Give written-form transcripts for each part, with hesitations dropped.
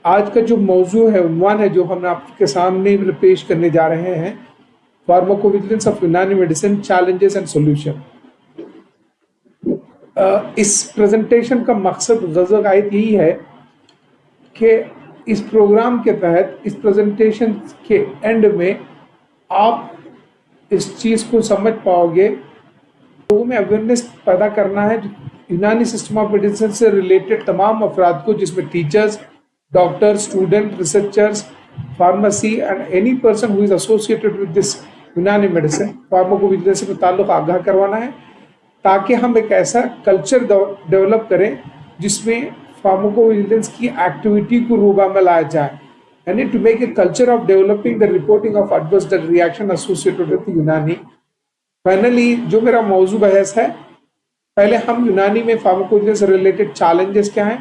آج کا جو موضوع ہے، عنوان ہے جو ہم آپ کے سامنے پیش کرنے جا رہے ہیں، pharmacovigilance of Unani medicine challenges and solution. اس پریزنٹیشن کا مقصد غرض آیت یہی ہے کہ اس پروگرام کے تحت اس پریزنٹیشن کے اینڈ میں آپ اس چیز کو سمجھ پاؤ گے، لوگوں میں اویئرنیس پیدا کرنا ہے یونانی سسٹم آف میڈیسن سے ریلیٹڈ تمام افراد کو، جس میں teachers, doctor, student, researchers, pharmacy and any person who is associated with this یونانی میڈیسن، فارماکوویجیلنس سے متعلق آگاہ کروانا ہے، تاکہ ہم ایک ایسا کلچر ڈیولپ کریں جس میں فارماکوویجیلنس کی ایکٹیویٹی کو روبہ میں لایا جائے، یعنی to make a culture of developing the reporting of adverse drug reaction associated with Unani. Finally جو میرا موضوع بحث ہے، پہلے ہم یونانی میں فارماکوویجیلنس سے ریلیٹڈ چیلنجز کیا ہیں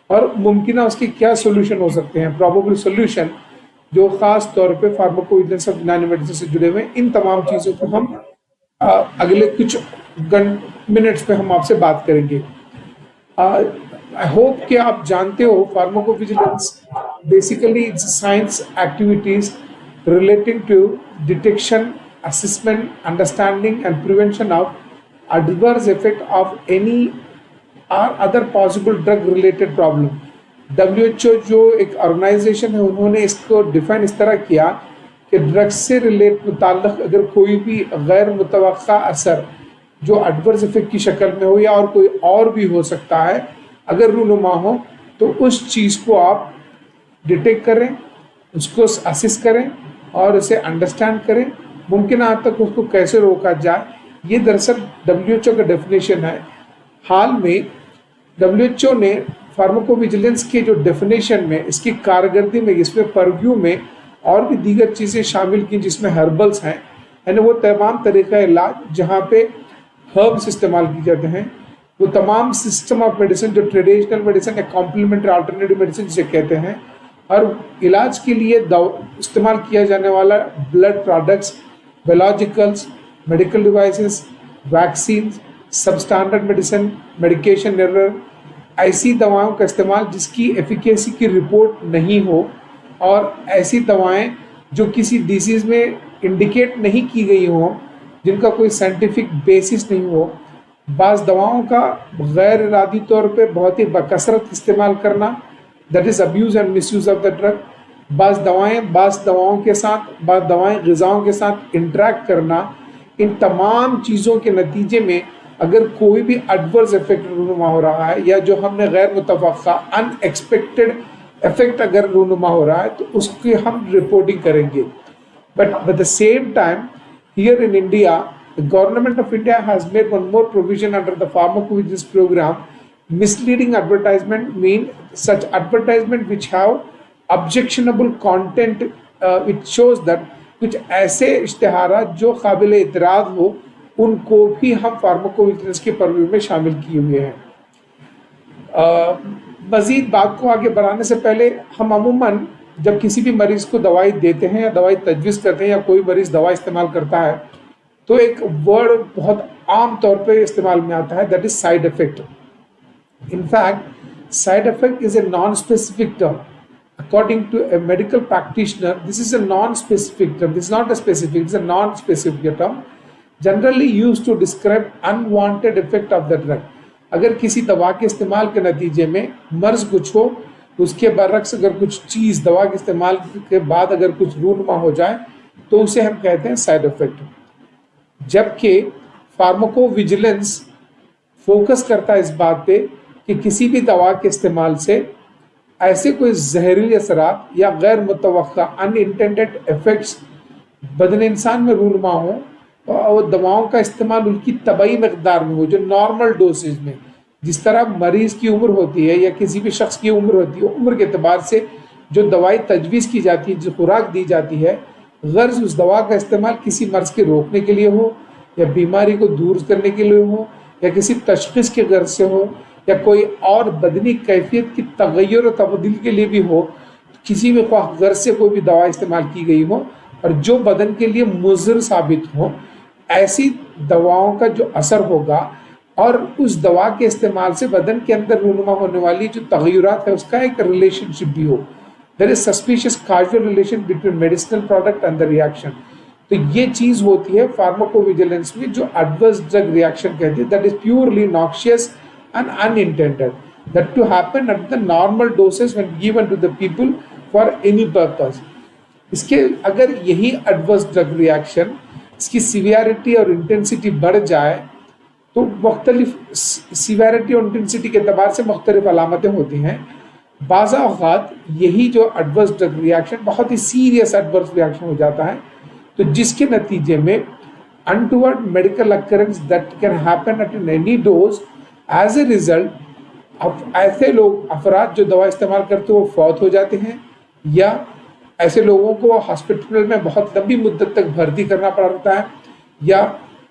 اور ممکنہ اس کے کیا سولوشن ہو سکتے ہیں، پروبیبل سولوشن جو خاص طور پہ فارماکوویجیلنس آف یونانی میڈیسن سے جڑے ہوئے ہیں، ان تمام چیزوں کو ہم اگلے کچھ منٹس پہ ہم آپ سے بات کریں گے۔ I hope کہ آپ جانتے ہو pharmacovigilance basically science activities relating to detection, assessment, understanding and prevention of adverse effect of any or other possible drug related problem۔ WHO جو ایک آرگنائزیشن ہے، انہوں نے اس کو ڈیفائن اس طرح کیا کہ ڈرگس سے متعلق اگر کوئی بھی غیر متوقع اثر جو ایڈورس افیکٹ کی شکل میں ہو یا اور کوئی اور بھی ہو سکتا ہے، اگر رونما ہو تو اس چیز کو آپ ڈیٹیکٹ کریں، اس کو اسس کریں اور اسے انڈرسٹینڈ کریں، ممکنہ حد تک اس کو کیسے روکا جائے۔ یہ دراصل WHO کا ڈیفینیشن ہے۔ حال میں WHO نے فارماکوویجیلنس کے جو ڈیفینیشن میں، اس کی کارکردگی میں، اس میں پرویو میں اور بھی دیگر چیزیں شامل کی جس میں ہربلس ہیں، یعنی وہ تمام طریقہ علاج جہاں پہ ہربس استعمال کی جاتے ہیں، وہ تمام سسٹم آف میڈیسن جو ٹریڈیشنل میڈیسن یا کمپلیمنٹری آلٹرنیٹیو میڈیسن جسے کہتے ہیں، اور علاج کے لیے استعمال کیا جانے والا blood products, biologicals, medical devices, vaccines, سب اسٹینڈرڈ میڈیسن، میڈیکیشن ایرر، ایسی دوائوں کا استعمال جس کی ایفیکیسی کی رپورٹ نہیں ہو، اور ایسی دوائیں جو کسی ڈیزیز میں انڈیکیٹ نہیں کی گئی ہوں، جن کا کوئی سائنٹیفک بیسس نہیں ہو، بعض دواؤں کا غیر ارادی طور پہ بہت ہی بکثرت استعمال کرنا، that is abuse and miss use of the drug, بعض دواؤں کے ساتھ، بعض دوائیں غذاؤں کے ساتھ انٹریکٹ کرنا، ان تمام چیزوں کے نتیجے میں اگر کوئی بھی ایڈورس افیکٹ رونما ہو رہا ہے، یا جو ہم نے غیر متوقع ان ایکسپیکٹڈ افیکٹ اگر رونما ہو رہا ہے، تو اس کی ہم رپورٹنگ کریں گے۔ But at the same time here in India, the government of India has made one more provision under the pharmacovigilance program. Misleading advertisement mean such advertisement which have objectionable content, which shows that کچھ ایسے اشتہارات جو قابل اعتراض ہو، ان کو بھی ہم فارماکوویجیلنس کے پرویو میں شامل کیے ہوئے ہیں۔ مزید بات کو آگے بڑھانے سے پہلے، ہم عموماً جب کسی بھی مریض کو دوائی دیتے ہیں یا دوائی تجویز کرتے ہیں یا کوئی مریض دوا استعمال کرتا ہے، تو ایک ورڈ بہت عام طور پہ استعمال میں آتا ہے، that is side effect. In fact side effect is a non specific term according to a medical practitioner. This is a non-specific term. This is not a specific, it's a non-specific term generally used to describe unwanted effect of the drug. اگر کسی دوا کے استعمال کے نتیجے میں مرض کچھ ہو، اس کے برعکس اگر کچھ چیز دوا کے استعمال کے بعد اگر کچھ رونما ہو جائے، تو اسے ہم کہتے ہیں سائیڈ افیکٹ۔ جبکہ فارماکو ویجیلنس فوکس کرتا ہے اس بات پہ کہ کسی بھی دوا کے استعمال سے ایسے کوئی زہریلی اثرات یا غیر متوقع ان انٹینڈڈ افیکٹس بدن انسان میں رونما ہوں، اور دواؤں کا استعمال ان کی طبعی مقدار میں ہو، جو نارمل ڈوسیز میں، جس طرح مریض کی عمر ہوتی ہے یا کسی بھی شخص کی عمر ہوتی ہے، عمر کے اعتبار سے جو دوائی تجویز کی جاتی ہے، جو خوراک دی جاتی ہے، غرض اس دوا کا استعمال کسی مرض کے روکنے کے لیے ہو، یا بیماری کو دور کرنے کے لیے ہو، یا کسی تشخیص کے غرض سے ہو، یا کوئی اور بدنی کیفیت کی تغیر و تبدیل کے لیے بھی ہو، کسی بھی غرض سے کوئی بھی دوا استعمال کی گئی ہو اور جو بدن کے لیے مضر ثابت ہو، ایسی دواؤں کا جو اثر ہوگا اور اس دوا کے استعمال سے بدن کے اندر رونما ہونے والی جو تغیرات ہے، اس کا ایک ریلیشن شپ بھی ہو، there is suspicious causal relation between medicinal product and the reaction. تو یہ چیز ہوتی ہے فارماکو ویجیلنس میں جو ایڈورس ڈرگ ریاکشن کہتے ہیں, that is purely noxious and unintended, that to happen at the normal doses when given to the people for any purpose. اس کے اگر یہی ایڈورس ڈرگ ریاکشن اس کی سیویرٹی اور انٹینسٹی بڑھ جائے تو مختلف سیویرٹی اور انٹینسٹی کے اعتبار سے مختلف علامتیں ہوتی ہیں. بعض اوقات یہی جو ایڈورس ڈرگ ریاکشن بہت ہی سیریس ایڈورس ریاکشن ہو جاتا ہے, تو جس کے نتیجے میں untoward medical occurrence that can happen at any dose as a result اب ایسے لوگ افراد جو دوا استعمال کرتے وہ فوت ہو جاتے ہیں, یا ایسے لوگوں کو ہاسپٹل میں بہت لمبی مدت تک بھرتی کرنا پڑتا ہے, یا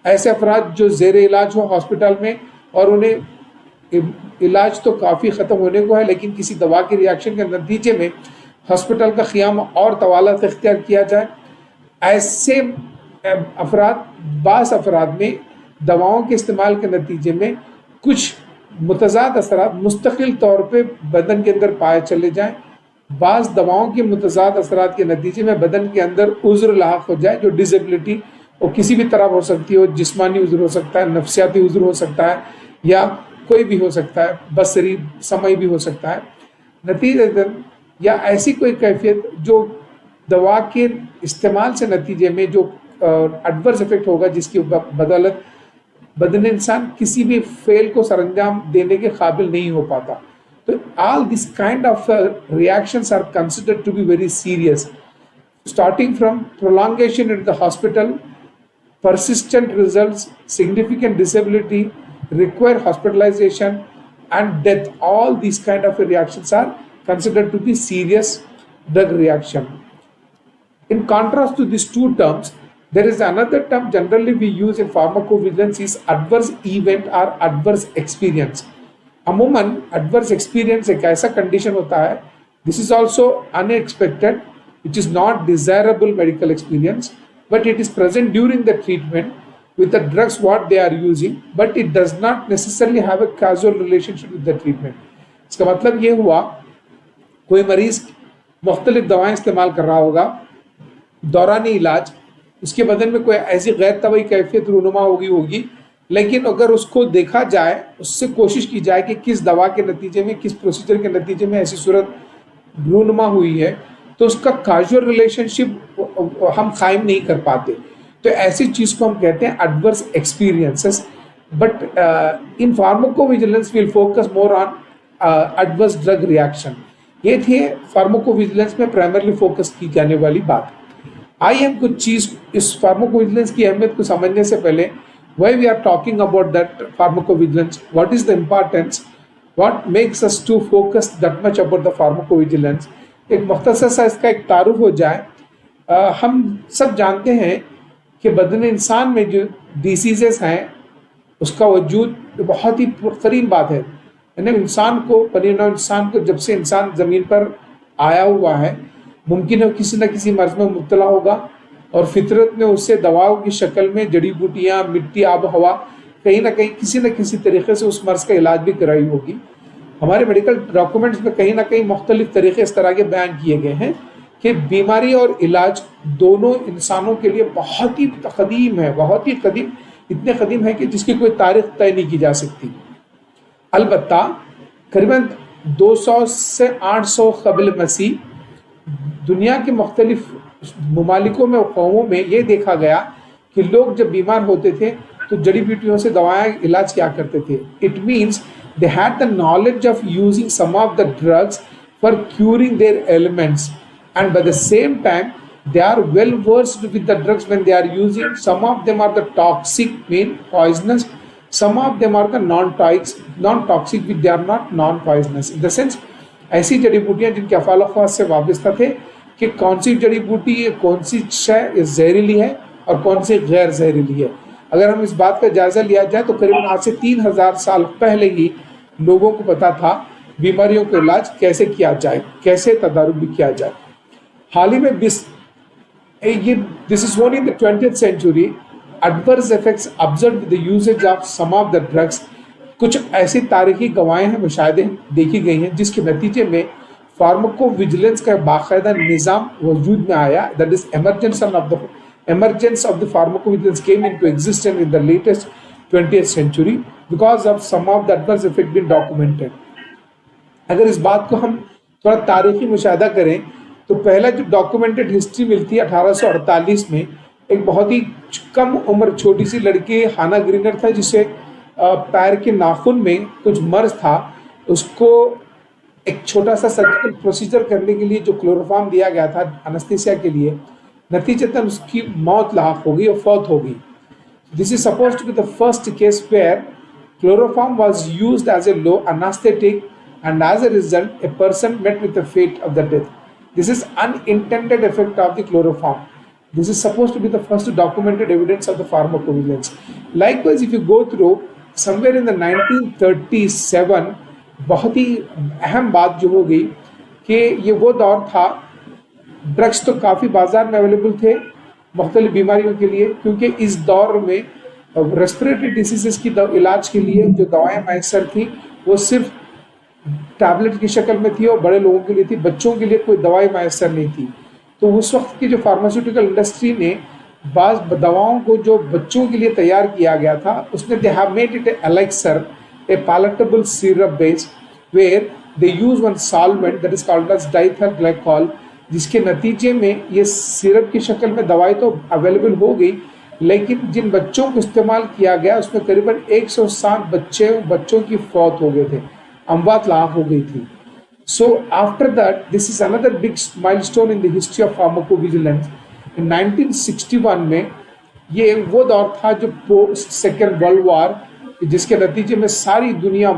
ایسے افراد جو زیر علاج ہو ہاسپٹل میں اور انہیں علاج تو کافی ختم ہونے کو ہے لیکن کسی دوا کی ریاکشن کے نتیجے میں ہاسپٹل کا قیام اور طوالت اختیار کیا جائے. ایسے افراد, بعض افراد میں دواؤں کے استعمال کے نتیجے میں کچھ متضاد اثرات مستقل طور پہ بدن کے اندر پائے چلے جائیں. بعض دواؤں کے متضاد اثرات کے نتیجے میں بدن کے اندر عذر لاحق ہو جائے, جو ڈسیبلٹی وہ کسی بھی طرح ہو سکتی ہے, جسمانی عذر ہو سکتا ہے, نفسیاتی عذر ہو سکتا ہے, یا کوئی بھی ہو سکتا ہے, بصری سمعی بھی ہو سکتا ہے. نتیجتاً یا ایسی کوئی کیفیت جو دوا کے استعمال سے نتیجے میں جو ایڈورس افیکٹ ہوگا جس کی بدولت بدن انسان کسی بھی فعل کو سر انجام دینے کے قابل نہیں ہو پاتا. تو all this kind of reactions are considered to be very serious, starting from prolongation in the hospital, persistent results, significant disability, require hospitalization and death. All these kind of reactions are considered to be serious drug reaction. In contrast to these two terms, there is another term generally we use in pharmacovigilance is adverse event or adverse experience. عموماً adverse experience ایک ایسا condition ہوتا ہے, this is also unexpected, which is not desirable medical experience, but it is present during the treatment with the drugs what they are using, but it does not necessarily have a causal relationship with the treatment. اس کا مطلب یہ ہوا کوئی مریض مختلف دوائیں استعمال کر رہا ہوگا, دوران علاج اس کے بدن میں کوئی ایسی غیر طبعی کیفیت رونما ہوگی, لیکن اگر اس کو دیکھا جائے, اس سے کوشش کی جائے کہ کس دوا کے نتیجے میں, کس پروسیجر کے نتیجے میں ایسی صورت رونما ہوئی ہے, تو اس کا کاژول ریلیشن شپ ہم قائم نہیں کر پاتے. تو ایسی چیز کو ہم کہتے ہیں adverse experiences. But in pharmacovigilance we'll focus more on adverse drug reaction. یہ تھی فارماکوویجیلنس میں پرائمرلی فوکس کی جانے والی بات. آئیے ہم کچھ چیز اس فارماکوویجیلنس کی اہمیت کو سمجھنے سے پہلے why we are talking about that pharmacovigilance, what is the importance, what makes us to focus that much about the pharmacovigilance. ایک مختصر سا اس کا ایک تعارف ہو جائے. ہم سب جانتے ہیں کہ بدن انسان میں جو ڈیسیزز ہیں اس کا وجود بہت ہی پرترین بات ہے. یعنی انسان کو, بنی نوع انسان کو جب سے انسان زمین پر آیا ہوا ہے ممکن ہے کسی نہ کسی مرض میں مبتلا ہوگا, اور فطرت نے اس سے دواؤں کی شکل میں جڑی بوٹیاں, مٹی, آب و ہوا کہیں نہ کہیں کسی نہ کسی طریقے سے اس مرض کا علاج بھی کرائی ہوگی. ہمارے میڈیکل ڈاکومنٹس میں کہیں نہ کہیں مختلف طریقے اس طرح کے بیان کیے گئے ہیں کہ بیماری اور علاج دونوں انسانوں کے لیے بہت ہی قدیم ہے, بہت ہی قدیم, اتنے قدیم ہے کہ جس کی کوئی تاریخ طے نہیں کی جا سکتی. البتہ قریباً 200 سے 800 قبل مسیح دنیا کے مختلف ممالکوں میں, قوموں میں یہ دیکھا گیا کہ لوگ جب بیمار ہوتے تھے تو جڑی بوٹیوں سے دوائیں علاج کیا کرتے تھے. It means they had the knowledge of using some of the drugs for curing their elements, and by the same time they are well versed with the drugs when they are using. Some of them are the toxic, mean poisonous. Some of them are the non-toxic, which they are not non-poisonous. In the sense, ایسی جڑی بوٹیاں جن کے افعال و خواص سے وابستہ تھے کہ کون سی جڑی بوٹی, کون سی شے زہریلی ہے اور کون سی غیر زہریلی ہے. اگر ہم اس بات کا جائزہ لیا جائے تو قریباً آج سے 3000 سال پہلے ہی لوگوں کو پتا تھا بیماریوں کا علاج کیسے کیا جائے, کیسے تدارک بھی کیا جائے. حال ہی میں this is only in the 20th century, adverse effects observed with the usage of some of the drugs. کچھ ایسی تاریخی گواہیں ہیں, مشاہدے دیکھی گئی ہیں جس کے نتیجے میں फार्माको विजिलेंस का बाकायदा निज़ाम वजूद में आया. That is emergence of the pharmacovigilance came into existence in the latest 20th century because of some of the adverse effect been documented. अगर इस बात को हम थोड़ा तारीखी मुशाहिदा करें तो पहला जो डॉक्यूमेंटेड हिस्ट्री मिलती है 1848 में, एक बहुत ही कम उम्र छोटी सी लड़की हाना ग्रीनर था जिसे पैर के नाखून में कुछ मर्ज था, उसको एक छोटा सा सर्जिकल प्रोसीजर करने के लिए जो क्लोरोफॉर्म दिया गया था एनेस्थीसिया के लिए, नतीजतन उसकी मौत लाहक हो गई और फौत हो गई. This is suppose to be the first case where chloroform was used as a low anaesthetic and as a result a person met with the fate of the death. This is unintended effect of the chloroform. This is supposed to be the first documented evidence of the pharmacovigilance. Likewise, if you go through somewhere in the 1937 बहुत ही अहम बात जो हो गई कि ये वो दौर था, ड्रग्स तो काफ़ी बाजार में अवेलेबल थे मुख्तलिफ बीमारियों के लिए, क्योंकि इस दौर में रेस्पिरेटरी डिसीजेस की इलाज के लिए जो दवाएं मैसर थी वो सिर्फ टैबलेट की शक्ल में थी और बड़े लोगों के लिए थी, बच्चों के लिए कोई दवाई मैसर नहीं थी. तो उस वक्त की जो फार्मास्यूटिकल इंडस्ट्री ने बाज़ दवाओं को जो बच्चों के लिए तैयार किया गया था उसने they have made it elixir, a palatable syrup base where they use one solvent that is called as diethylene glycol, जिसके नतीजे में ये सिरप की शक्ल में दवाई तो अवेलेबल हो गई, लेकिन जिन बच्चों को इस्तेमाल किया गया उसमें करीबन 160 बच्चों की फौत हो गए थे, अमवात लाख हो गई थी. So after that, this is another big milestone in the history of pharmacovigilance. In 1961 में ये वो दौर था जो पोस्ट सेकेंड वर्ल्ड वॉर, जिसके नतीजे में सारी दुनिया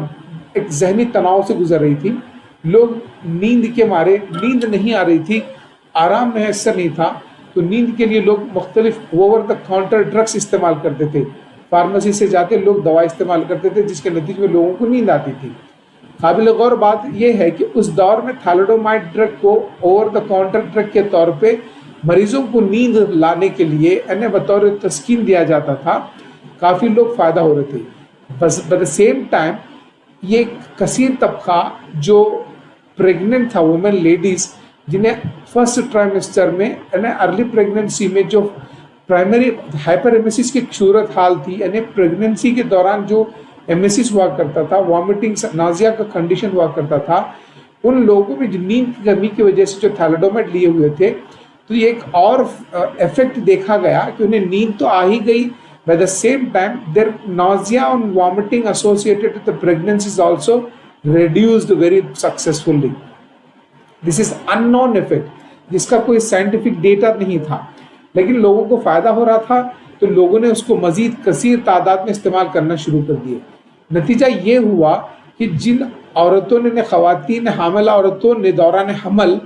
एक जहनी तनाव से गुजर रही थी. लोग नींद के मारे, नींद नहीं आ रही थी, आराम मैसर नहीं था, तो नींद के लिए लोग मुख्तलिफ ओवर द काउंटर ड्रग्स इस्तेमाल करते थे. फार्मेसी से जाके लोग दवा इस्तेमाल करते थे जिसके नतीजे में लोगों को नींद आती थी. काबिल गौर बात यह है कि उस दौर में थैलिडोमाइड ड्रग को ओवर द काउंटर ड्रग के तौर पे मरीजों को नींद लाने के लिए इन्हें बतौर तस्कीन दिया जाता था. काफ़ी लोग फ़ायदा हो रहे थे. बस एट द सेम टाइम ये कसीर तबका जो प्रेग्नेंट था, वुमेन लेडीज़ जिन्हें फर्स्ट ट्राइमेस्टर में इन्हें अर्ली प्रेगनेंसी में जो प्राइमरी हाइपरेमेसिस की सूरत हाल थी, इन्हें प्रेगनेंसी के दौरान जो एमेसिस हुआ करता था, वॉमिटिंग नाजिया का कंडीशन हुआ करता था, उन लोगों में जो नींद की कमी की वजह से जो थैलिडोमाइड लिए हुए थे, तो ये एक और इफेक्ट देखा गया कि उन्हें नींद तो आ ही गई, by the same time there nausea and vomiting associated with the pregnancy is also reduced very successfully. This is unknown effect जिसका कोई साइंटिफिक डेटा नहीं था, लेकिन लोगों को फ़ायदा हो रहा था तो लोगों ने उसको मज़ीद कसीर तादाद में इस्तेमाल करना शुरू कर दिए. नतीजा ये हुआ कि जिन औरतों ने ख़वातीन हामिला औरतों ने दौरान हमल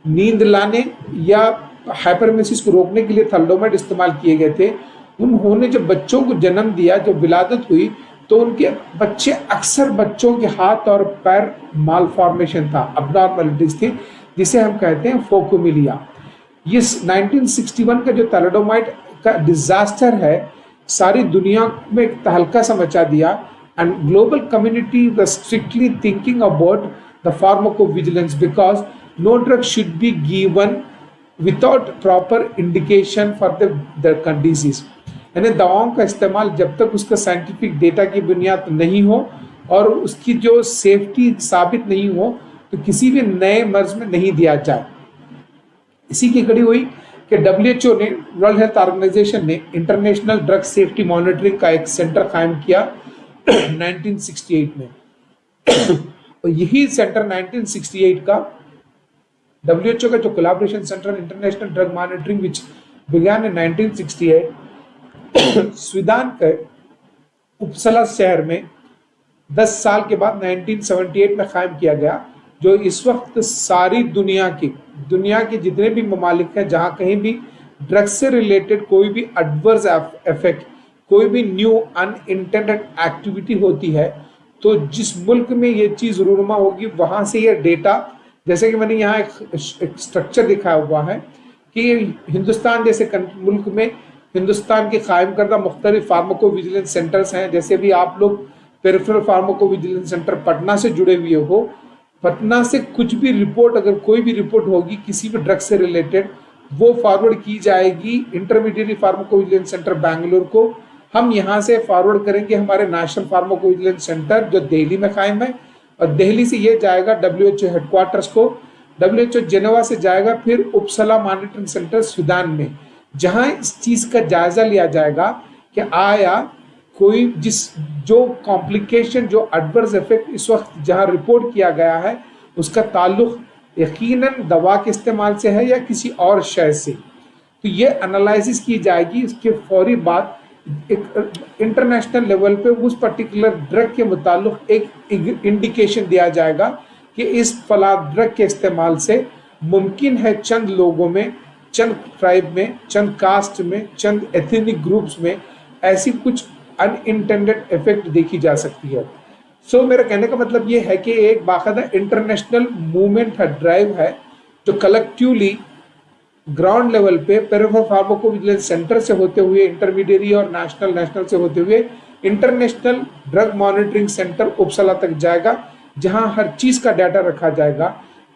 नींद लाने या हाइपरमेसिस को रोकने के लिए थैलिडोमाइड इस्तेमाल किए गए थे, उन्होंने जब बच्चों को जन्म दिया, जब विलादत हुई, तो उनके बच्चे अक्सर बच्चों के हाथ और पैर मालफॉर्मेशन था, अबनॉर्मलिटीज थी, जिसे हम कहते हैं फोकोमिलिया. ये 1961 का जो थैलिडोमाइड का डिजास्टर है सारी दुनिया में एक तहलका सा मचा दिया, and global community was strictly thinking about the pharmacovigilance because no drug should be given without proper indication for the disease. यानी दवाओं का इस्तेमाल जब तक उसका साइंटिफिक डेटा की बुनियाद नहीं हो और उसकी जो सेफ्टी साबित नहीं हो तो किसी भी नए मर्ज में नहीं दिया जाए. इसी की कड़ी हुई कि WHO ने, वर्ल्ड हेल्थ ऑर्गेनाइजेशन ने इंटरनेशनल ड्रग सेफ्टी मॉनिटरिंग का एक सेंटर कायम किया 1968 में. और यही सेंटर 1968 का WHO का जो collaboration centre international drug monitoring विच बिगैन इन 1968 स्वीडन के उपसला शहर में 10 साल के बाद 1978 में कायम किया गया, जो इस वक्त सारी दुनिया के जितने भी ममालिक हैं जहाँ कहीं भी ड्रग्स से रिलेटेड कोई भी एडवर्स इफेक्ट, कोई भी न्यू अनइंटेंडेड एक्टिविटी होती है, तो जिस मुल्क में ये चीज़ रूनुमा होगी वहाँ से ये डेटा, जैसे कि मैंने यहाँ एक स्ट्रक्चर दिखाया हुआ है कि हिंदुस्तान जैसे मुल्क में हिंदुस्तान के कायम करदा मुख्तलिफ फार्माकोविजिलेंस सेंटर्स हैं. जैसे भी आप लोग पेरिफेरल फार्माकोविजिलेंस सेंटर पटना से जुड़े हुए हो, पटना से कुछ भी रिपोर्ट, अगर कोई भी रिपोर्ट होगी किसी भी ड्रग से रिलेटेड, वो फॉरवर्ड की जाएगी इंटरमीडिएट फार्माकोविजिलेंस सेंटर बैंगलोर को। हम यहाँ से फॉरवर्ड करेंगे हमारे नेशनल फार्माकोविजिलेंस सेंटर जो दिल्ली में कायम है, और दिल्ली से ये जाएगा WHO हेडक्वार्टर्स को, WHO जेनेवा से जाएगा फिर उपसला मॉनिटरिंग सेंटर सूडान में, जहां इस चीज का जायजा लिया जाएगा कि आया कोई जो कॉम्प्लिकेशन, जो एडवर्स इफेक्ट इस वक्त जहां रिपोर्ट किया गया है उसका ताल्लुक यकीनन दवा के इस्तेमाल से है या किसी और शय से। तो ये एनालिसिस की जाएगी। इसके फौरी बाद एक इंटरनेशनल लेवल पे उस पर्टिकुलर ड्रग के मुताल्लिक एक इंडिकेशन दिया जाएगा कि इस फला ड्रग के इस्तेमाल से मुमकिन है चंद लोगों में, चंद ट्राइब में, चंद कास्ट में, चंद एथनिक ग्रुप्स में ऐसी कुछ अनइंटेंडेड इफेक्ट देखी जा सकती है। सो मेरा कहने का मतलब ये है कि एक बाकायदा इंटरनेशनल मूवमेंट है, ड्राइव है, जो कलेक्टिवली ग्राउंड लेवल पे पेरिफेरल फार्माकोविजिलेंस सेंटर से होते हुए इंटरमीडिएट और नेशनल से होते हुए इंटरनेशनल ड्रग मॉनिटरिंग सेंटर उपसला तक जाएगा, जहां हर चीज का डाटा रखा जाएगा,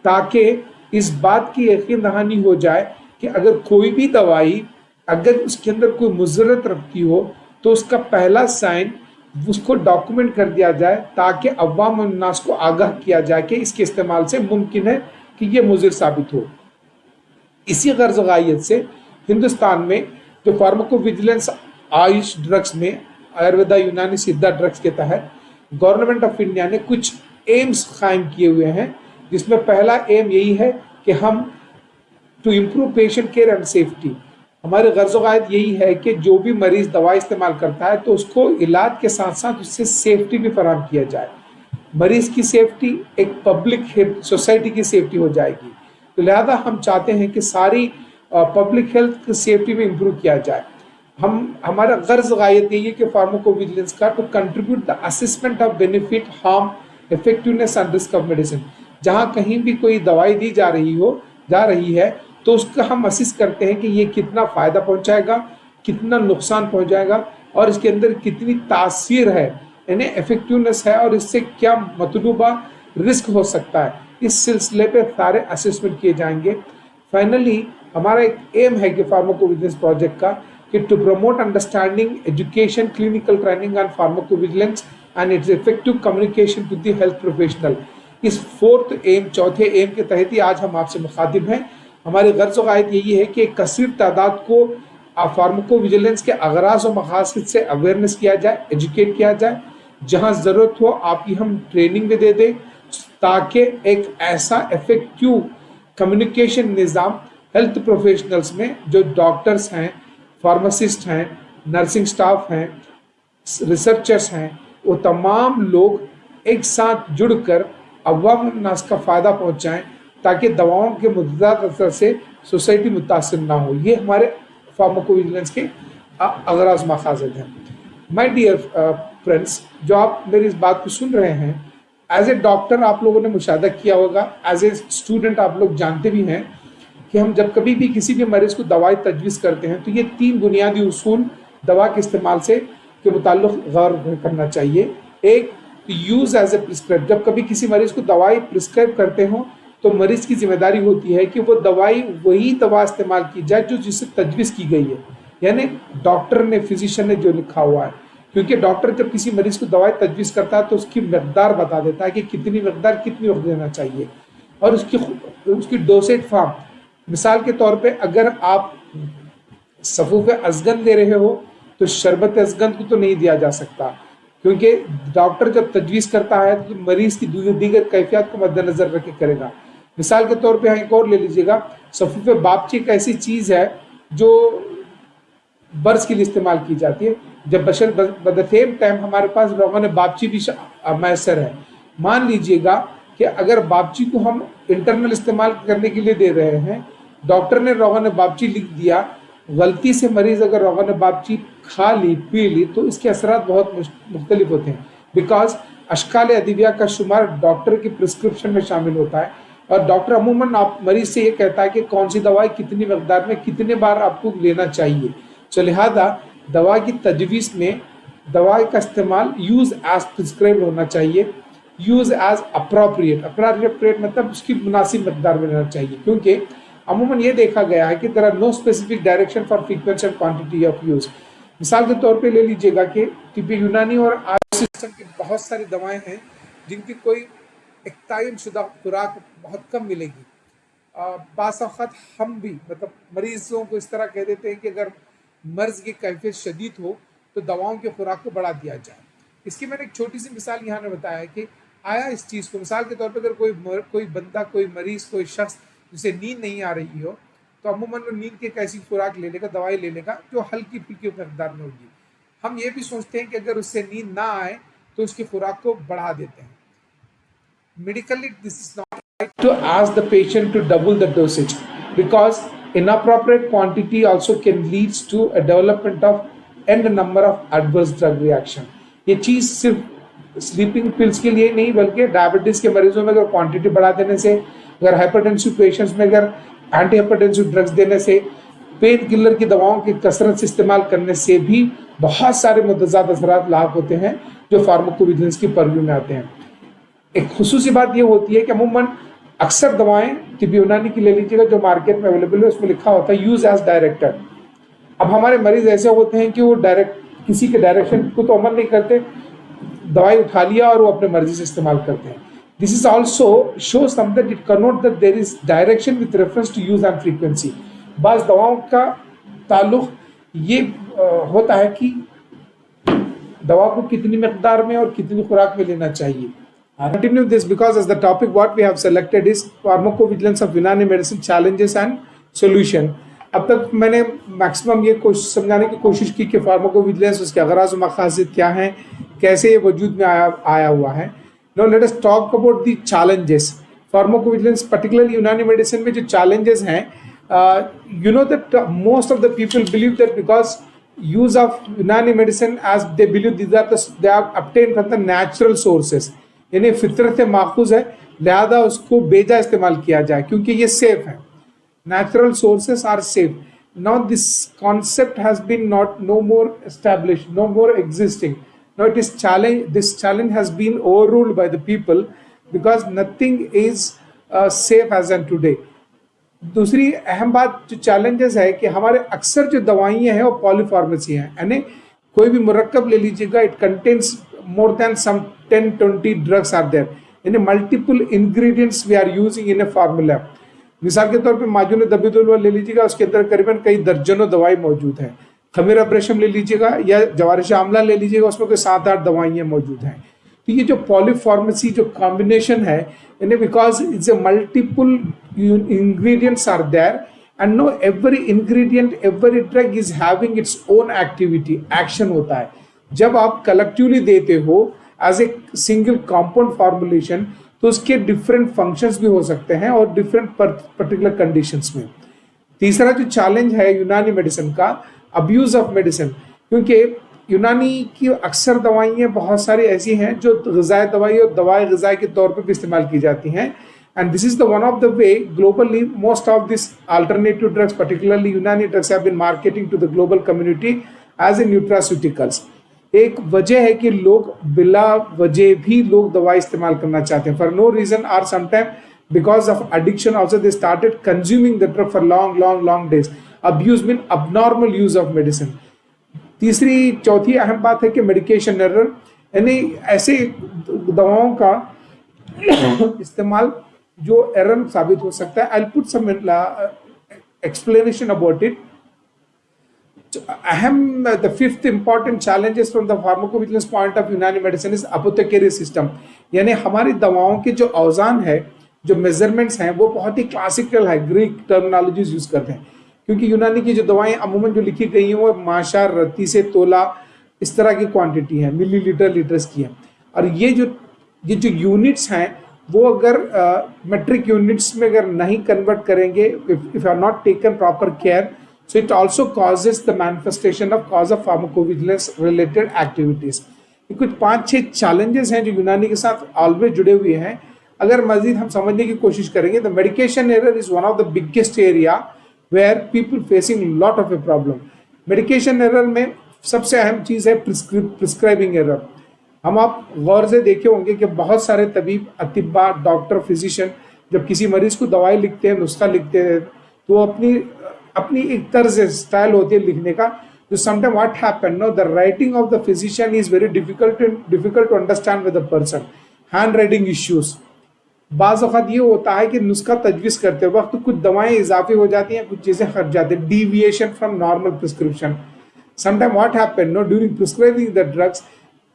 ताकि इस बात की यकीन दहानी हो जाए कि अगर कोई भी दवाई अगर उसके अंदर कोई मुजरत रखती हो तो उसका पहला साइन उसको डॉक्यूमेंट कर दिया जाए, ताकि अवाम उन्नास को आगाह किया जाए कि इसके इस्तेमाल से मुमकिन है कि ये मुजिर साबित हो। इसी गर्ज गायत से हिंदुस्तान में जो फार्माकोविजिलेंस आयुष ड्रग्स में आयुर्वेदा यूनानी सिद्धा ड्रग्स के तहत गवर्नमेंट ऑफ इंडिया ने कुछ एम्स कायम किए हुए हैं, जिसमें पहला एम यही है कि हम to improve patient care and safety, हमारे गर्ज गायत यही है कि जो भी मरीज दवा इस्तेमाल करता है तो उसको इलाज के साथ साथ उससे सेफ्टी भी फराहम किया जाए। मरीज की सेफ्टी एक पब्लिक सोसाइटी की सेफ्टी हो जाएगी। तो लिहाजा हम चाहते हैं कि सारी पब्लिक हेल्थ की सेफ्टी में इम्प्रूव किया जाए। हमारा गर्ज गायत यही है कि फार्माकोविजिलेंस का to contribute the assessment of benefit, harm, effectiveness and risk of medicine. जहाँ कहीं भी कोई दवाई दी जा रही है तो उसका हम असिस करते हैं कि ये कितना फ़ायदा पहुंचाएगा, कितना नुकसान पहुंचाएगा, और इसके अंदर कितनी तासीर है, यानी इफेक्टिवनेस है, और इससे क्या मतलूबा रिस्क हो सकता है। इस सिलसिले पे सारे असेसमेंट किए जाएंगे। फाइनली हमारा एक एम है कि फार्माकोविजिलेंस प्रोजेक्ट का कि to promote understanding, education, clinical training on pharmacovigilance and its effective communication to the health professional. इस चौथे एम के तहत ही आज हम आपसे मुखातिब हैं। हमारी गर्ज गायत यही है कि कसीर तादाद को फार्माकोविजिलेंस के अगराज और मकासद से अवेयरनेस किया जाए, एजुकेट किया जाए, जहाँ ज़रूरत हो आपकी हम ट्रेनिंग भी दे दें, ताकि एक ऐसा इफेक्टिव कम्युनिकेशन निज़ाम हेल्थ प्रोफेशनल्स में जो डॉक्टर्स हैं, फार्मासिस्ट हैं, नर्सिंग स्टाफ हैं, रिसर्चर्स हैं, वो तमाम लोग एक साथ जुड़कर अवाम नास का फ़ायदा पहुँचाएँ, ताकि दवाओं के मुद्दात असर से सोसाइटी मुतासिर ना हो। ये हमारे फार्माकोविजिलेंस के अगराज मकासद हैं। माय डियर फ्रेंड्स, जो आप मेरी इस बात को सुन रहे हैं, एज ए डॉक्टर आप लोगों ने मुशाहिदा किया होगा, एज ए स्टूडेंट आप लोग जानते भी हैं कि हम जब कभी भी किसी भी मरीज को दवाई तजवीज़ करते हैं तो ये 3 बुनियादी उसूल दवा के इस्तेमाल से के मुताल्लिक़ गौर करना चाहिए। एक, यूज़ एज ए प्रिस्क्राइब, जब कभी किसी मरीज को दवाई प्रिस्क्राइब करते हो तो मरीज की जिम्मेदारी होती है कि वो दवाई वही दवा इस्तेमाल की जाए जो जिससे तजवीज़ की गई है, यानी डॉक्टर ने, फिजिशियन ने जो लिखा हुआ है। क्योंकि डॉक्टर जब किसी मरीज को दवाई तजवीज़ करता है तो उसकी मकदार बता देता है कि कितनी मकदार कितनी वक्त देना चाहिए, और उसकी डोसेज फॉर्म। मिसाल के तौर पे अगर आप सफ़ूफ़ अज़गन दे रहे हो तो शरबत अज़गन को तो नहीं दिया जा सकता, क्योंकि डॉक्टर जब तजवीज़ करता है तो मरीज़ की दीगर कैफियत को मद्देनज़र रख के करेगा। मिसाल के तौर पे यहाँ एक और ले लीजिएगा, सफ़ूफ़ बापची एक ऐसी चीज़ है जो बर्स के लिए इस्तेमाल की जाती है, जब बशर द सेम टाइम हमारे पास रोगन बापची भी मैसर है। मान लीजिएगा कि अगर बापची को हम इंटरनल इस्तेमाल करने के लिए दे रहे हैं, डॉक्टर ने रोगन बापची लिख दिया, गलती से मरीज़ अगर रोगन बापची खा ली, पी ली, तो इसके असरात बहुत मुख्तलिफ होते हैं, बिकॉज अशकाल अदविया का शुमार डॉक्टर की प्रिस्क्रिप्शन में शामिल होता है, और डॉक्टर अमूमन आप मरीज से ये कहता है कि कौन सी दवाई कितनी मकदार में कितने बार आपको लेना चाहिए। तो लिहाजा दवा की तजवीज़ में दवा का इस्तेमाल यूज़ एज प्रिस्क्राइब होना चाहिए। Use age appropriate. अप्रोप्रिएट मतलब उसकी मुनासिब मकदार में रहना चाहिए, क्योंकि अमूमन ये देखा गया है कि there are no specific direction for frequency and quantity of use. मिसाल के तौर पे ले लीजिएगा कि तिब्बी यूनानी और आयुर्वेद सिस्टम की बहुत सारी दवाएं हैं जिनकी कोई एक तयन शुदा खुराक बहुत कम मिलेगी। बास औक़ात हम भी मतलब मरीजों को इस तरह कह देते हैं कि अगर मर्ज की कैफियत शदीद हो तो दवाओं की खुराक को बढ़ा दिया जाए। इसकी मैंने एक छोटी सी मिसाल यहाँ ने बताया है कि आया इस चीज़ को, मिसाल के तौर पर अगर कोई बंदा, कोई मरीज, कोई शख्स जिसे नींद नहीं आ रही हो तो अमूमन वो नींद की एक ऐसी खुराक ले लेगा, दवाई ले लेगा जो हल्की फुल्की मकदार में होगी। हम ये भी सोचते हैं कि अगर उससे नींद ना आए तो उसकी खुराक को बढ़ा देते हैं। Medically, this is not right to ask the patient to double the dosage because inappropriate quantity also can lead to a development of n number of adverse drug reaction. ये चीज़ सिर्फ स्लीपिंग पिल्स के लिए नहीं बल्कि diabetes के मरीजों में अगर क्वांटिटी बढ़ा देने से, अगर हाइपरटेंसिव पेशेंट्स में अगर एंटी हाइपरटेंसिव ड्रग्स देने से, पेन किलर की दवाओं की कसरत से इस्तेमाल करने से भी बहुत सारे मुतज़ाद असरात लाभ होते हैं जो फार्माकोविजिलेंस की परव्यू में आते हैं। एक खुसूसी बात ये होती है कि अमूमन अक्सर दवाएं तिब्बी यूनानी की ले लीजिएगा जो मार्केट में अवेलेबल है, उसमें लिखा होता है यूज एज डायरेक्टेड। अब हमारे मरीज ऐसे होते हैं कि वो डायरेक्ट किसी के डायरेक्शन को तो अमल नहीं करते, दवाई उठा लिया और वो अपने मर्जी से इस्तेमाल करते हैं। This is also show some that it cannot that there is direction with reference to use and frequency. बाज़ दवाओं का ताल्लुक ये होता है कि दवा को कितनी मकदार में और कितनी खुराक में लेना चाहिए। Continue this because as the topic what we have selected is pharmacovigilance of Unani medicine challenges and solution। अब तक मैंने मैक्सिमम ये समझाने की कोशिश की कि फार्माकोविजिलेंस, उसके अगराज़ और मकासद क्या हैं, कैसे ये वजूद में आया हुआ है। Now let us talk about the challenges। Pharmacovigilance particularly यूनानी मेडिसिन में जो challenges हैं, you know that most of the people believe that because use of Unani medicine as they believe they are obtained from the natural sources, यानी फितरत से माखूज है, लिहाजा उसको बेजा इस्तेमाल किया जाए क्योंकि ये सेफ है। Natural sources are safe. Now this concept has been not no more established, no more existing. Now it is challenge, this challenge has been overruled by the people because nothing is safe as an today. दूसरी अहम बात जो challenges है कि हमारे अक्सर जो दवाइयाँ हैं वो पॉलीफार्मेसी हैं, यानी कोई भी मुरक्कब ले लीजिएगा, it contains more than some 10-20 drugs are there, यानी multiple ingredients we are using in a formula। मिसाल के तौर पे माजून दबीदुल्वा ले लीजिएगा, उसके अंदर करीबन कई दर्जनों दवाई मौजूद है। खमीरा ब्रेशम ले लीजिएगा या जवारिश आमला ले लीजिएगा, उसमें कोई 7-8 दवाइयाँ मौजूद हैं। तो ये जो पॉलीफार्मेसी जो कॉम्बिनेशन है, यानी because it's a multiple ingredients are there and no every ingredient, every drug is having its own activity, action होता है। जब आप कलेक्टिवली देते हो as a single compound formulation तो उसके डिफरेंट फंक्शंस भी हो सकते हैं और डिफरेंट पर्टिकुलर कंडीशंस में। तीसरा जो चैलेंज है यूनानी मेडिसिन का, अब्यूज ऑफ मेडिसिन, क्योंकि यूनानी की अक्सर दवाइयाँ बहुत सारी ऐसी हैं जो ग़िज़ाई दवाई और दवाई ग़िज़ाई के तौर पर भी इस्तेमाल की जाती हैं। And this is the one of the way globally most of this alternative drugs particularly Unani drugs have been marketing to the global community as a nutraceuticals. एक वजह है कि लोग बिला वजह भी लोग दवाई इस्तेमाल करना चाहते हैं, for no reason or sometime because of addiction also they started consuming the drug for long days. Abuse mean abnormal use of medicine. तीसरी चौथी अहम बात है कि मेडिकेशन एरर, यानी ऐसे दवाओं का इस्तेमाल जो एरर साबित हो सकता है। I will put some explanation about it. The fifth important challenges from the pharmacovigilance point of Unani medicine is apothecary system, यानी हमारी दवाओं के जो औज़ान है, जो मेजरमेंट्स हैं वो बहुत ही क्लासिकल है, ग्रीक टर्मिनोलॉजीज यूज करते हैं, क्योंकि यूनानी की जो दवाएं अमूमन जो लिखी गई हैं वो माशा, रत्ती से तोला इस तरह की क्वांटिटी है, मिलीलीटर लीटर्स की है। और ये जो यूनिट्स हैं वो अगर मेट्रिक यूनिट्स में अगर नहीं कन्वर्ट करेंगे, if are not taken proper care, so it also causes the manifestation of cause of pharmacovigilance related activities। ये कुछ 5-6 challenges हैं जो यूनानी के साथ always जुड़े हुए हैं। अगर मजीद हम समझने की कोशिश करेंगे तो medication error is one of the biggest area where people facing lot of a problem। medication error में सबसे अहम चीज़ है prescribing error। ہم آپ غور سے دیکھے ہوں گے کہ بہت سارے طبیب، اطباء، ڈاکٹر، فزیشین جب کسی مریض کو دوائی لکھتے ہیں، نسخہ لکھتے ہیں، تو وہ اپنی ایک طرز اسٹائل ہوتی ہے لکھنے کا. جو some time what happen no the writing of the physician is very difficult to understand with the person. Hand writing issues. بعض اوقات یہ ہوتا ہے کہ نسخہ تجویز کرتے وقت کچھ دوائیں اضافی ہو جاتی ہیں، کچھ چیزیں ہٹ جاتی ہیں. Deviation from normal prescription. Sometimes what happened, no, during prescribing the drugs,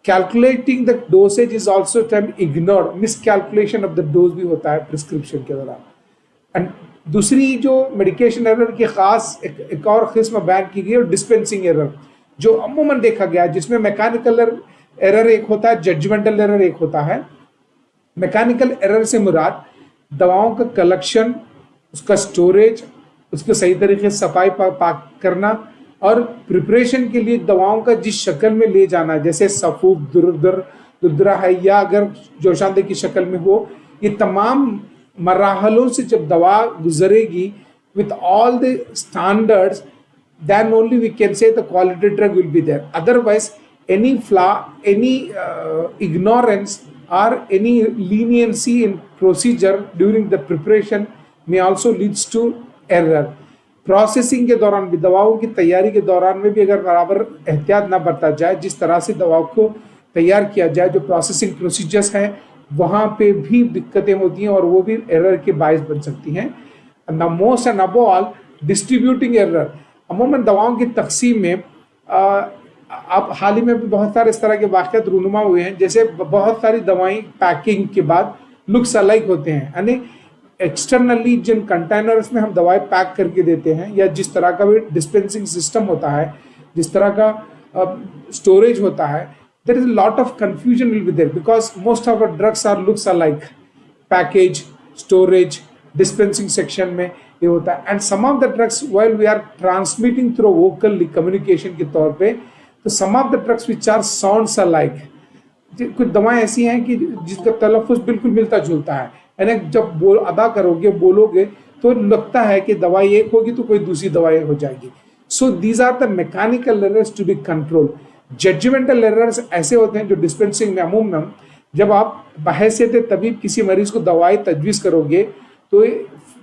calculating the dosage is also time ignored. Miscalculation of the dose بھی ہوتا ہے prescription کے دوران. And دوسری جو میڈیکیشن ایرر کی خاص ایک اور قسم بیان کی گئی ہے ڈسپینسنگ ایرر، جو عموماً دیکھا گیا جس میں میکینیکل ایرر ایک ہوتا ہے، ججمنٹل ایرر ایک ہوتا ہے. میکینیکل ایرر سے مراد دواؤں کا کلیکشن، اس کا سٹوریج، اس کو صحیح طریقے سے صفائی پاک کرنا، اور پریپریشن کے لیے دواؤں کا جس شکل میں لے جانا، جیسے سفوف، دردرا ہے، یا اگر جوشاندے کی شکل میں ہو، یہ تمام مراحلوں سے جب دوا گزرے گی with all the standards, then only we can say the quality drug will be there. Otherwise, any flaw, any ignorance or any leniency in procedure during the preparation may also leads to error. Processing کے دوران بھی، دواؤں کی تیاری کے دوران میں بھی اگر برابر احتیاط نہ برتا جائے، جس طرح سے دواؤں کو تیار کیا جائے، جو پروسیسنگ پروسیجرز ہیں وہاں پہ بھی دقتیں ہوتی ہیں اور وہ بھی ایرر کے باعث بن سکتی ہیں. the most and above all distributing error. عموماً دواؤں کی تقسیم میں اب حال ہی میں بھی بہت سارے اس طرح کے واقعات رونما ہوئے ہیں، جیسے بہت ساری دوائیں پیکنگ کے بعد لکس الائک ہوتے ہیں، یعنی ایکسٹرنلی جن کنٹینرز میں ہم دوائیں پیک کر کے دیتے ہیں، یا جس طرح کا بھی ڈسپینسنگ سسٹم ہوتا ہے، جس طرح کا اسٹوریج ہوتا ہے، there is a lot of confusion will be there because most of our drugs are looks alike. Package, storage, dispensing section میں یہ ہوتا ہے. And some of the drugs while we are transmitting through vocal communication کے طور پہ، تو some of the drugs which are sounds alike. کچھ دوائیں ایسی ہیں کہ جس کا تلفظ بالکل ملتا جلتا ہے، یعنی جب ادا کرو گے، بولو گے تو لگتا ہے کہ دوائی ایک ہوگی تو کوئی دوسری دوائی ہو جائے گی. So these are the mechanical errors to be controlled. Judgemental errors ایسے ہوتے ہیں جو ڈسپینسنگ میں عموماً جب آپ بحیثیت طبیب کسی مریض کو دوائی تجویز کرو گے تو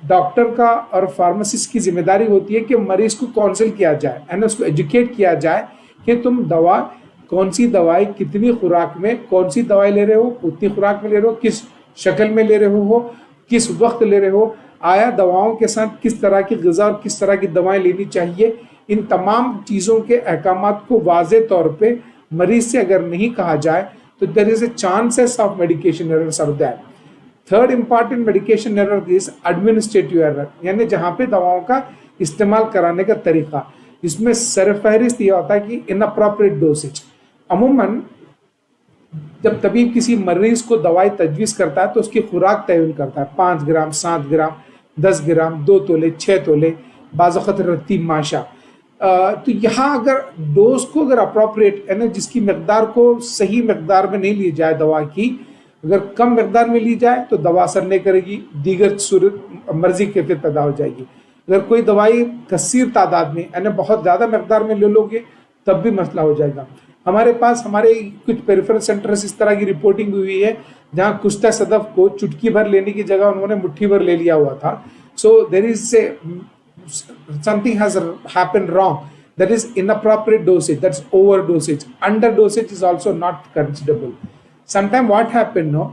ڈاکٹر کا اور فارماسسٹ کی ذمہ داری ہوتی ہے کہ مریض کو کونسل کیا جائے، یعنی اس کو ایجوکیٹ کیا جائے کہ تم دوا کون سی دوائی کتنی خوراک میں، کون سی دوائی لے رہے ہو، اتنی خوراک میں لے رہے ہو، کس شکل میں لے رہے ہو، کس وقت لے رہے ہو، آیا دواؤں کے ساتھ کس طرح کی غذا اور کس طرح کی دوائیں لینی چاہیے. ان تمام چیزوں کے احکامات کو واضح طور پہ مریض سے اگر نہیں کہا جائے تو there is a chances of medication errors are there. Third important medication error is administrative error، یعنی جہاں پہ دواؤں کا استعمال کرانے کا طریقہ، اس میں سرفہرست یہ ہوتا ہے کہ inappropriate dosage. عموماً جب طبیب کسی مریض کو دوائی تجویز کرتا ہے تو اس کی خوراک تعین کرتا ہے، 5 گرام، 7 گرام، 10 گرام، 2 تولے، 6 تولے، بعض وقت رتیب ماشا. تو یہاں اگر ڈوز کو اگر اپروپریٹ، یعنی جس کی مقدار کو صحیح مقدار میں نہیں لی جائے دوا کی، اگر کم مقدار میں لی جائے تو دوا اثر نہیں کرے گی، دیگر صورت مرضی کیفیت پیدا ہو جائے گی. اگر کوئی دوائی کثیر تعداد میں، یعنی بہت زیادہ مقدار میں لے لو گے تب بھی مسئلہ ہو جائے گا. ہمارے پاس ہمارے کچھ پیریفرل سینٹرز اس طرح کی رپورٹنگ ہوئی ہے جہاں کشتہ صدف کو چٹکی بھر لینے کی جگہ انہوں نے مٹھی بھر لے لیا ہوا تھا. سو دیر از اے something has happened wrong. That is inappropriate dosage, that's overdosage. Underdosage is also not considerable. Sometimes what happened, no,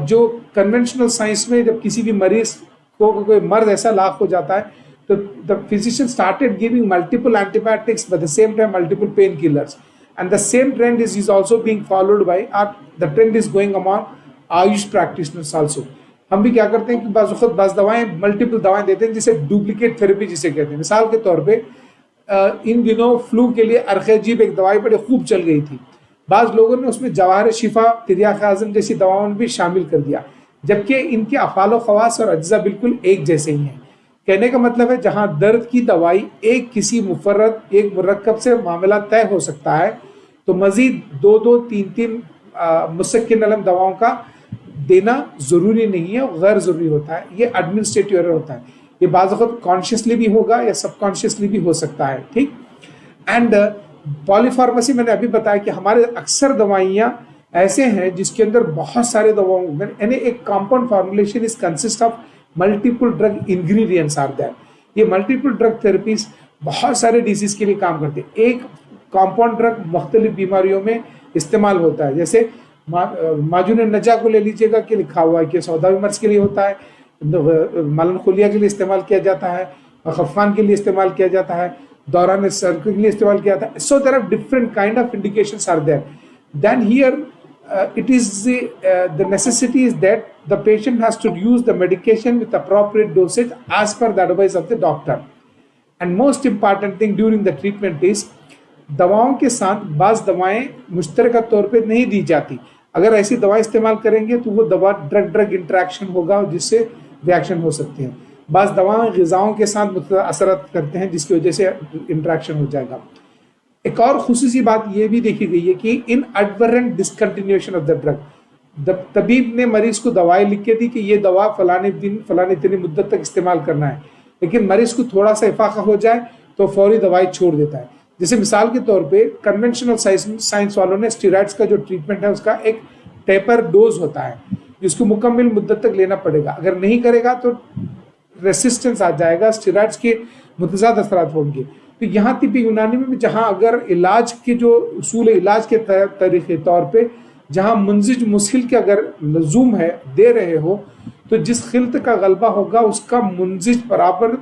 جو conventional science میں جب کسی بھی مریض کو کوئی مرض ایسا لاحق ہو جاتا ہے تو the physician started giving multiple antibiotics but the same time multiple painkillers, and the same trend is also being followed by, the trend is going among Ayush practitioners also. ہم بھی کیا کرتے ہیں کہ بعض وقت بعض دوائیں ملٹیپل دوائیں دیتے ہیں جسے ڈپلیکیٹ تھیراپی جسے کہتے ہیں. مثال کے طور پہ ان دنوں فلو کے لیے ارخیجیب ایک دوائی بڑی خوب چل گئی تھی، بعض لوگوں نے اس میں جواہر شفا، تریاق اعظم جیسی دواؤں بھی شامل کر دیا، جبکہ ان کے افعال و خواص اور اجزاء بالکل ایک جیسے ہی ہیں. کہنے کا مطلب ہے جہاں درد کی دوائی ایک کسی مفرد ایک مرکب سے معاملہ طے ہو سکتا ہے تو مزید 2 3 مسکن علم دواؤں کا دینا ضروری نہیں ہے، غیر ضروری ہوتا ہے. یہ ایڈمنسٹریٹو ایرر ہوتا ہے، یہ بعض وقت کانشیسلی بھی ہوگا یا سب کانشیسلی بھی ہو سکتا ہے. ٹھیک. اینڈ پالی فارمیسی میں نے ابھی بتایا کہ ہمارے اکثر دوائیاں ऐसे हैं जिसके अंदर बहुत सारे दवाओं यानी एक compound formulation is consist of multiple drug ingredients are there. ये मल्टीपल ड्रग थेरेपीज बहुत सारे डिजीज के लिए काम करते हैं। एक कंपाउंड ड्रग मुख्तलिफ बीमारियों में इस्तेमाल होता है, जैसे माजून नजा को ले लीजिएगा कि लिखा हुआ है कि सौदावी मर्ज के लिए होता है, मालन खुलिया के लिए इस्तेमाल किया जाता है, खफान के लिए इस्तेमाल किया जाता है, दौरान सर के लिए इस्तेमाल किया जाता है। So there are different kind of indications are there. Then here it is the necessity is that the patient has to use the medication with appropriate dosage as per the advice of the doctor. And most important thing during the treatment is दवाओं के साथ बाज़ दवाएं मुश्तरका तौर पे नहीं दी जाती। अगर ऐसी दवाएं इस्तेमाल करेंगे तो वो दवा ड्रग इंटरेक्शन होगा जिससे रिएक्शन हो सकते हैं। बाज़ दवाएं ग़िज़ाओं के साथ असर करते हैं जिसकी वजह से इंटरेक्शन हो जाएगा। एक और खुसूसी बात ये भी देखी गई है कि इन एडवर्रेंट डिसकंटिन्यूएशन ऑफ द ड्रग, तबीब ने मरीज को दवाई लिख के दी कि ये दवा फलाने दिन फलाने इतनी मुद्दत तक इस्तेमाल करना है, लेकिन मरीज को थोड़ा सा इफाका हो जाए तो फौरी दवाई छोड़ देता है। जैसे मिसाल के तौर पे कन्वेंशनल साइंस वालों ने स्टेरॉइड्स का जो ट्रीटमेंट है उसका एक टेपर डोज होता है जिसको मुकम्मल मुद्दत तक लेना पड़ेगा। अगर नहीं करेगा तो रेसिस्टेंस आ जाएगा, स्टेरॉइड्स के मुतज़ाद असरात होंगे। तो यहाँ तिब्बी यूनानी में जहाँ अगर इलाज के जो उसूल इलाज के तरीके तौर पे जहाँ मुंजिज मुस्किल के अगर लजूम है दे रहे हो तो जिस खिल्त का गलबा होगा उसका मुंजिज बराबर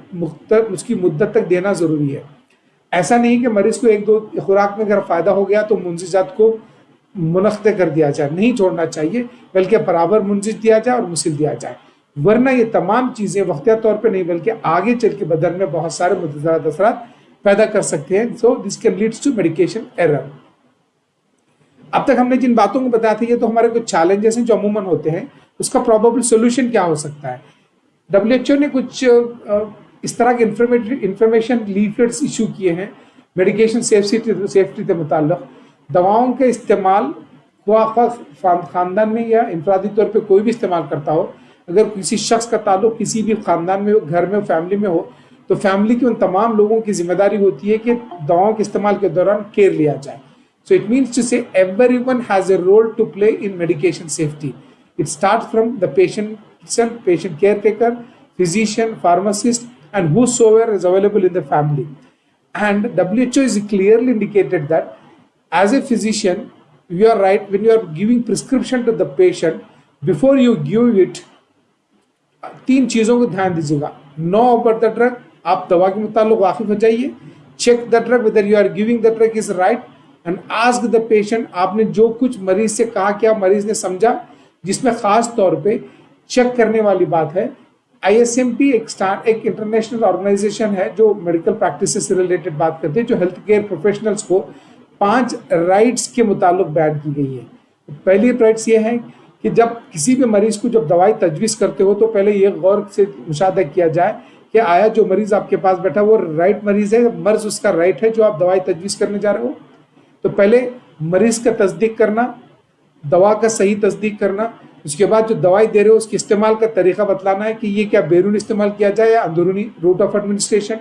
उसकी मुद्दत तक देना ज़रूरी है। ऐसा नहीं कि मरीज को एक दो खुराक में अगर फ़ायदा हो गया तो मुंजिजात को मुनख्ते कर दिया जाए, नहीं छोड़ना चाहिए, बल्कि बराबर मुंजिज दिया जाए और मुस्किल दिया जाए, वरना ये तमाम चीज़ें वक्तिया तौर पे नहीं बल्कि आगे चल के बदन में बहुत सारे मुतज़ाद असरात पैदा कर सकते हैं। So this can leads to medication error. अब तक हमने जिन बातों को बताया था ये तो हमारे कुछ चैलेंजेस हैं जो अमूमन होते हैं, उसका प्रोबेबल सोल्यूशन क्या हो सकता है। WHO ने कुछ इस तरह के इंफॉर्मेशन लीफलेट्स इशू किए हैं मेडिकेशन सेफ्टी के मुताल्लिक। दवाओं के इस्तेमाल खानदान में या इंफरादी तौर पे कोई भी इस्तेमाल करता हो, अगर किसी शख्स का ताल्लुक किसी भी खानदान में हो, घर में हो, फैमिली में हो, तो फैमिली के उन तमाम लोगों की जिम्मेदारी होती है कि दवाओं के इस्तेमाल के दौरान केयर लिया जाए। So it means to say everyone has a role to play in medication safety. It starts from the patient itself, patient caretaker, physician, pharmacist, and whosoever is available in the family. And WHO is clearly indicated that as a physician, you are right when you are giving prescription to the patient, before you give it, 3 चीज़ों को ध्यान दीजिएगा। Know about the drug, आप दवा के मुताल्लिक वाकिफ हो जाइए। Check the drug whether you are giving the drug is right, and ask the patient, आपने जो कुछ मरीज से कहा क्या मरीज ने समझा, जिसमें खास तौर पे चेक करने वाली बात है। ISMP एक इंटरनेशनल ऑर्गेनाइजेशन है जो मेडिकल प्रैक्टिस से रिलेटेड बात करते हैं, जो हेल्थ केयर प्रोफेशनल्स को 5 राइट्स के मुताल्लिक बयान की गई है। पहली राइट्स ये है कि जब किसी भी मरीज को जब दवाई तजवीज़ करते हो तो पहले ये गौर से मुशाहिदा किया जाए कि आया जो मरीज आपके पास बैठा वो राइट मरीज है, मर्ज उसका राइट है जो आप दवाई तजवीज़ करने जा रहे हो। तो पहले मरीज का तस्दीक करना, दवा का सही तस्दीक करना, उसके बाद जो दवाई दे रहे हो उसके इस्तेमाल का तरीका बतलाना है कि ये क्या बैरून इस्तेमाल किया जाए या अंदरूनी रूट ऑफ एडमिनिस्ट्रेशन,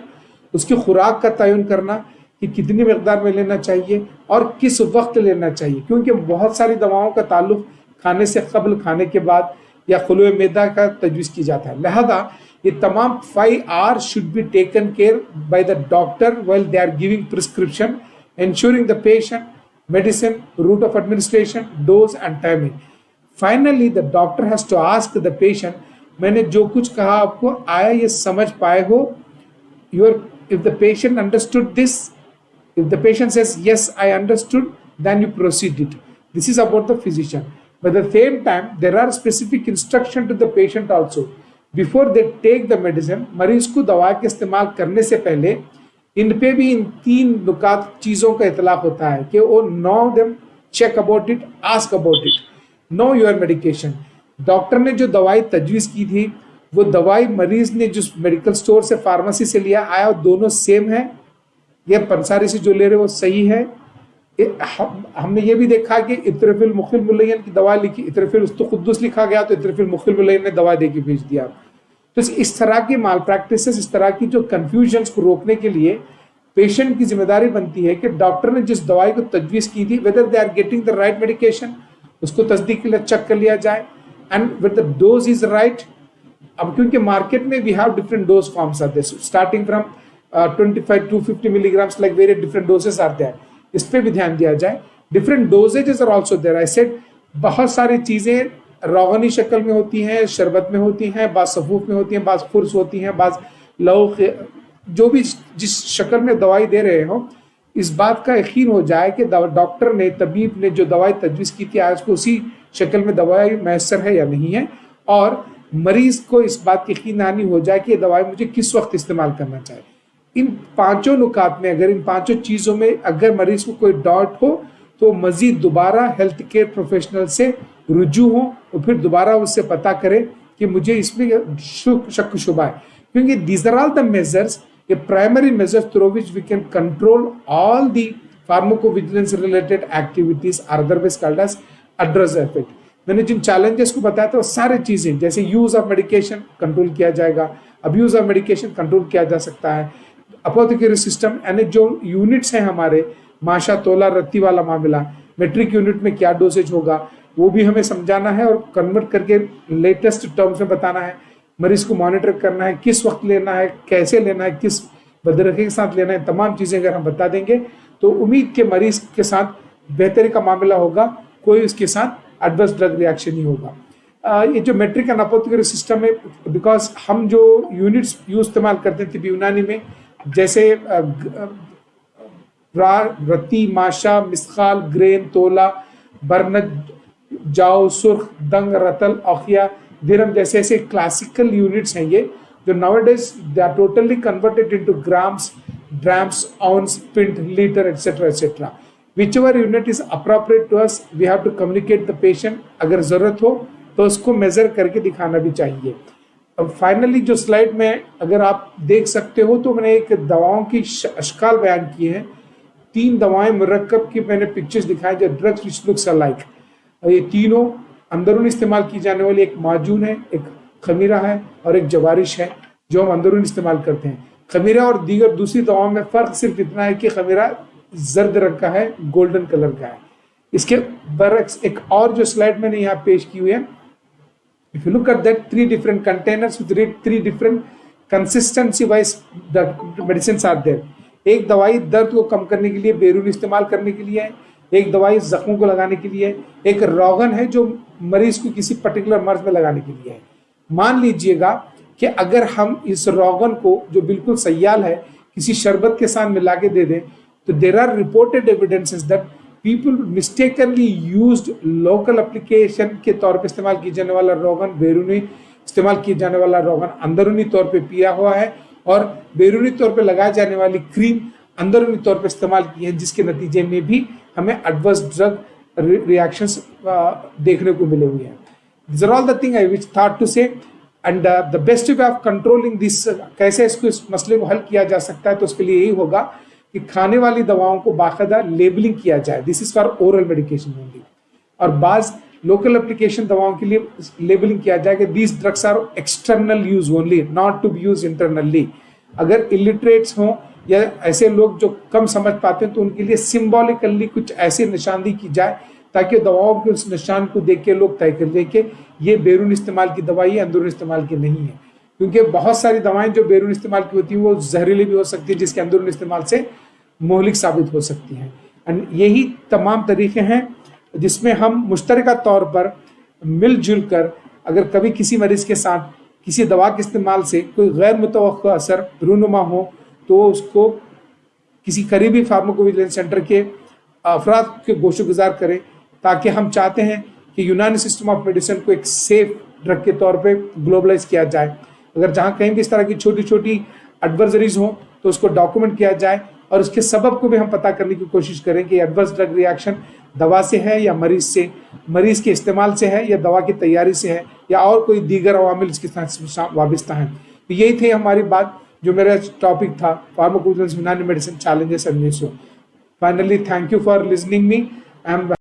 उसकी खुराक का तयन करना कि कितनी मकदार में लेना चाहिए और किस वक्त लेना चाहिए, क्योंकि बहुत सारी दवाओं का ताल्लुक खाने से कबल, खाने के बाद या खुले मैदा का तजवीज़ की जाता है। लिहाजा ये तमाम 5 R should be taken care by the doctor while they are giving prescription, ensuring the patient, medicine, route of administration, dose and timing. Finally, the doctor has to ask the patient, मैंने जो कुछ कहा आपको आया ये समझ पाए हो? If the patient understood this, if the patient says yes I understood, then you proceed it. This is about the physician. But at the same time, there are specific instruction to the patient also. Before they take the medicine, मरीज को दवा के इस्तेमाल करने से पहले इन पे भी इन 3 नुकात चीज़ों का इतलाक होता है कि वो know them, check about it, ask about it, know your medication. Doctor ने जो दवाई तजवीज़ की थी वो दवाई मरीज ने जो मेडिकल स्टोर से फार्मेसी से लिया आया दोनों सेम है, ये पंसारी से जो ले रहे वो सही है। हमने ये भी देखा कि इतरफिल मुखिल मुलयन की दवा लिखी, इतरफिल उस्तुकुद्दुस लिखा गया तो इतरफिल मुखिल मुलयन ने दवा दे के भेज दिया। तो इस तरह की माल प्रैक्टिसेस, इस तरह की जो कन्फ्यूजन्स को रोकने के लिए पेशेंट की जिम्मेदारी बनती है कि डॉक्टर ने जिस दवाई को तजवीज़ की थी whether they are getting the right medication उसको तस्दीक के लिए चेक कर लिया जाए, and with the dose is right. अब क्योंकि मार्केट में we have different dose forms are there, starting from 25 to 50 milligrams, like very different doses are there, इस पे भी ध्यान दिया जाए। Different dosages are also there. I said बहुत सारी चीजें रोगनी शक्ल में होती हैं, शरबत में होती हैं, बाज सफूफ में होती हैं, बाज फुर्स होती हैं, बाज लौक, जो भी जिस शक्ल में दवाई दे रहे हो, इस बात का यकीन हो जाए कि डॉक्टर ने, तबीब ने जो दवाई तजवीज़ की थी आज को उसी शक्ल में दवाई मैसर है या नहीं है, और मरीज को इस बात की यकीन हो जाए कि ये दवाई मुझे किस वक्त इस्तेमाल करना चाहिए। इन पांचों नुकात में, अगर इन पांचों चीज़ों में अगर मरीज को कोई डाउट हो तो मजीद दोबारा हेल्थ केयर प्रोफेशनल से रुजू हो और फिर दोबारा उससे पता करें कि मुझे इसमें शक शुबा है, क्योंकि these are all the measures, the primary measures through which we can control all the pharmacovigilance related activities are otherwise called as adverse effect। मैंने जिन challenges को बताया था वो सारे चीजें, जैसे यूज ऑफ मेडिकेशन कंट्रोल किया जाएगा, अब्यूज ऑफ मेडिकेशन कंट्रोल किया जा सकता है, अपोथेकेरी सिस्टम यानी जो यूनिट्स हैं हमारे, माशा, तोला, रत्ती वाला मामला, मेट्रिक यूनिट में क्या डोसेज होगा वो भी हमें समझाना है और कन्वर्ट करके लेटेस्ट टर्म्स में बताना है। मरीज को मॉनिटर करना है, किस वक्त लेना है, कैसे लेना है, किस बदरखी के साथ लेना है, तमाम चीज़ें अगर हम बता देंगे तो उम्मीद के मरीज के साथ बेहतरी का मामला होगा, कोई उसके साथ एडवर्स ड्रग रिएक्शन नहीं होगा। ये जो मेट्रिक एंड अपोथेकेरी सिस्टम है, बिकॉज हम जो यूनिट्स इस्तेमाल करते थे यूनानी में, जैसे रत्ती, माशा, मिसकाल, ग्रेन, तोला, बरनज, जाओ, सुर्ख, दंग, रतल, औखिया, दिरम, जैसे ऐसे क्लासिकल यूनिट्स हैं ये, जो nowadays they are totally converted into grams, drams, ounce, pint, litre, etcetera etcetera. Whichever unit is appropriate to us, we have to communicate the patient. अगर जरूरत हो तो उसको मेजर करके दिखाना भी चाहिए। अब फाइनली जो स्लाइड में अगर आप देख सकते हो तो मैंने एक दवाओं की अशकाल बयान की है। 3 दवाएं मुरक्कब की मैंने पिक्चर्स दिखाए जो ड्रग्स विच लुक्स अलाइक। ये तीनों अंदरून इस्तेमाल की जाने वाली, एक माजून है, एक खमीरा है और एक जवारिश है जो हम अंदरून इस्तेमाल करते हैं। खमीरा और दीगर दूसरी दवाओं में फ़र्क सिर्फ इतना है कि खमीरा जर्द रंग का है, गोल्डन कलर का है। इसके बरक्स एक और जो स्लाइड मैंने यहाँ पेश की हुई है, if you look at that 3 different containers with 3 different consistency wise the medicines are there। एक दवाई दर्द को कम करने के लिए बैरून इस्तेमाल करने के लिए है, एक दवाई जख्मों को लगाने के लिए, एक रोगन है जो मरीज को किसी पर्टिकुलर मर्ज में लगाने के लिए है। मान लीजिएगा कि अगर हम इस रोगन को जो बिल्कुल सयाल है किसी शरबत के साथ मिला के दे दें तो there are reported evidences that people mistakenly used local application के तौर पे इस्तेमाल किए जाने वाला रोगन बैरूनी इस्तेमाल किए जाने वाला रोगन अंदरूनी तौर पे पिया हुआ है और बैरूनी तौर पे लगाई जाने वाली क्रीम अंदरूनी तौर पे इस्तेमाल की है, जिसके नतीजे में भी हमें एडवर्स ड्रग रिएक्शंस देखने को मिले हुए हैं। These are all the thing I which thought to say and the best way of controlling this, कैसे इस मसले को हल किया जा सकता है, तो उसके लिए यही होगा कि खाने वाली दवाओं को बाकायदा लेबलिंग किया जाए, this is for oral medication only, और बाज लोकल एप्लीकेशन दवाओं के लिए लेबलिंग किया जाए कि these drugs are external use only, not to be use internally. अगर इलिटरेट्स हों या ऐसे लोग जो कम समझ पाते हैं तो उनके लिए सिंबॉलिकली कुछ ऐसी निशानदी की जाए ताकि दवाओं के उस निशान को देख के लोग तय कर दें कि ये बैरून इस्तेमाल की दवाई है, अंदरून इस्तेमाल की नहीं है। क्योंकि बहुत सारी दवाएं जो बैरून इस्तेमाल की होती हैं वो जहरीली भी हो सकती है, जिसके अंदरून इस्तेमाल से मोहलिक साबित हो सकती हैं। एंड यही तमाम तरीके हैं जिसमें हम मुश्तरका तौर पर मिलजुल कर अगर कभी किसी मरीज के साथ किसी दवा के इस्तेमाल से कोई गैर मुतवक्का असर रूनुमा हो तो उसको किसी करीबी फार्माकोविजिलेंस सेंटर के अफराद के गोशोगुजार करें, ताकि हम चाहते हैं कि यूनानी सिस्टम ऑफ मेडिसिन को एक सेफ ड्रग के तौर पे ग्लोबलाइज किया जाए। अगर जहाँ कहीं भी इस तरह की छोटी छोटी एडवर्सरीज हों तो उसको डॉक्यूमेंट किया जाए और उसके सबब को भी हम पता करने की कोशिश करें कि एडवर्स ड्रग रिएक्शन दवा से है या मरीज से, मरीज के इस्तेमाल से है या दवा की तैयारी से है या और कोई दीगर अवामिल इसके साथ वाबस्ता हैं। तो यही थी हमारी बात, जो मेरा टॉपिक था फार्माकोविजिलेंस यूनानी medicine challenges and issues. Finally thank you for listening me. I am